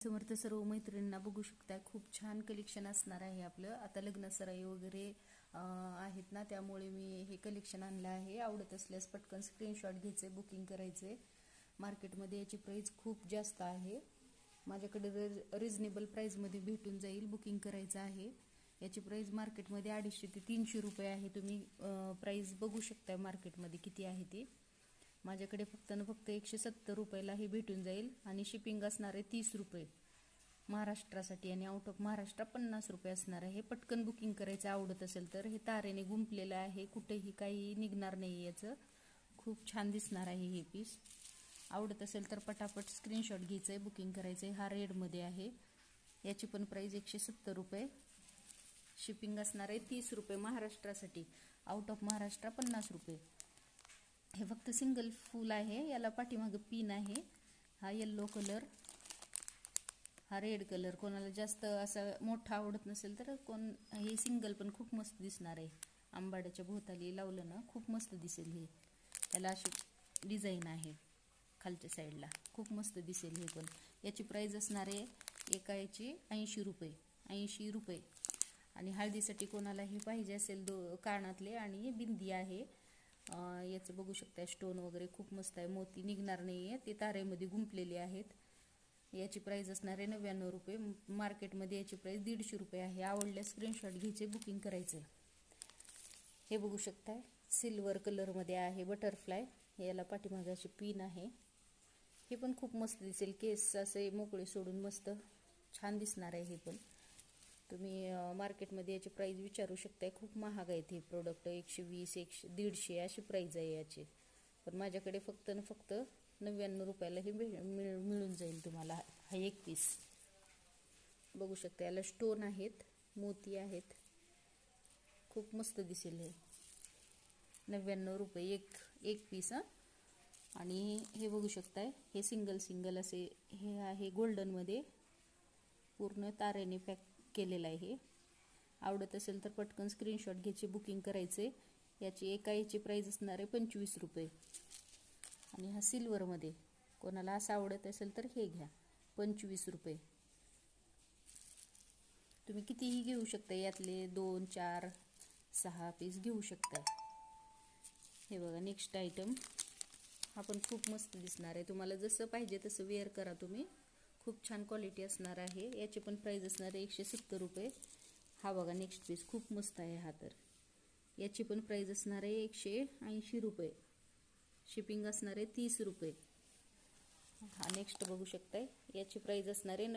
समर्थ सर्व मैत्रिणींना बघू शकता, खूप छान कलेक्शन असणार आहे आपलं. आता लग्न सराई वगैरे आहेत ना, त्यामुळे मी हे कलेक्शन आणलं आहे. आवडत असल्यास पटकन स्क्रीनशॉट घ्यायचे, बुकिंग करायचे. मार्केटमध्ये याची प्राइस खूप जास्त आहे, माझ्याकडे रिजनेबल प्राइसमध्ये भेटून जाईल. बुकिंग करायचं आहे. याची प्राइस मार्केटमध्ये 250 ते 300 रुपये आहे. तुम्ही प्राइस बघू शकता मार्केटमध्ये किती आहे ती. माझ्याकडे फक्त 170 रुपयाला हे भेटून जाईल आणि शिपिंग असणार आहे 30 रुपये महाराष्ट्रासाठी, आणि आउट ऑफ महाराष्ट्र 50 रुपये असणार आहे. पटकन बुकिंग करायचं आवडत असेल तर. हे तारेने गुंपलेलं आहे, कुठेही काही निघणार नाही. याचं खूप छान दिसणार आहे हे पीस. आवडत असेल तर पटापट स्क्रीनशॉट घ्यायचं आहे, बुकिंग करायचं आहे. हा रेडमध्ये आहे. याची पण प्राइस 170 रुपये. शिपिंग असणार आहे 30 रुपये महाराष्ट्रासाठी, आउट ऑफ महाराष्ट्र 50 रुपये. हे फक्त सिंगल फूल आहे. याला पाठीमागे पिन आहे. हा येल्लो कलर, हा रेड कलर. कोणाला जास्त असा मोठा आवडत नसेल तर हे सिंगल पण खूप मस्त दिसणार आहे. आंबाड्याच्या भोवताली लावलं ना खूप मस्त दिसेल हे. याला अशी डिझाईन आहे खालच्या साईडला, खूप मस्त दिसेल हे पण. याची प्राइस असणार आहे एकाची 80 रुपये. 80 रुपये. आणि हळदीसाठी कोणाला हे पाहिजे असेल कानातले आणि बिंदी आहे. याचं बघू शकता, स्टोन वगैरे खूप मस्त आहे. मोती निघणार नाही आहे, ते तारेमध्ये गुंपलेले आहेत. याची प्राइस असणार आहे 99 रुपये. मार्केटमध्ये याची प्राइस 150 रुपये आहे. आवडल्यास स्क्रीनशॉट घ्यायचे, बुकिंग करायचे. हे बघू शकता, सिल्वर कलरमध्ये आहे बटरफ्लाय. याला पाठीमागे अशी पिन आहे. हे पण खूप मस्त दिसेल. केस असे मोकळे सोडून मस्त छान दिसणार आहे हे पण. तुम्ही मार्केटमध्ये याची प्राइस विचारू शकताय. खूप महाग आहेत हे प्रोडक्ट. 120, 150 अशी प्राइस आहे याची. पण माझ्याकडे फक्त 99 रुपयाला हे मिळून जाईल तुम्हाला. हा एक पीस बघू शकता. याला स्टोन आहेत, मोती आहेत. खूप मस्त दिसेल हे. 99 रुपये एक पीस. आणि हे बघू शकताय, हे सिंगल असे हे आहे गोल्डनमध्ये, पूर्ण तारेने पॅक केलेलं आहे. आवडत असेल तर पटकन स्क्रीनशॉट घ्यायचे, बुकिंग करायचे. याची प्राइस असणार आहे 25 रुपये. आणि हा सिल्वरमध्ये कोणाला असं आवडत असेल तर हे घ्या, 25 रुपये. तुम्ही कितीही घेऊ शकता, यातले 2, 4, 6 पीस घेऊ शकता. हे बघा नेक्स्ट आयटम. हा पण खूप मस्त दिसणार आहे. तुम्हाला जसं पाहिजे तसं वेअर करा तुम्ही. खूप छान क्वालिटी असणार आहे. याची पण प्राइस असणार आहे 170 रुपये. हा बघा नेक्स्ट पीस खूप मस्त आहे हा तर. याची पण प्राइस असणार आहे 180 रुपये. शिपिंग असणार आहे 30 रुपये. हा नेक्स्ट बघू शकताय, याची प्राइस असणार आहे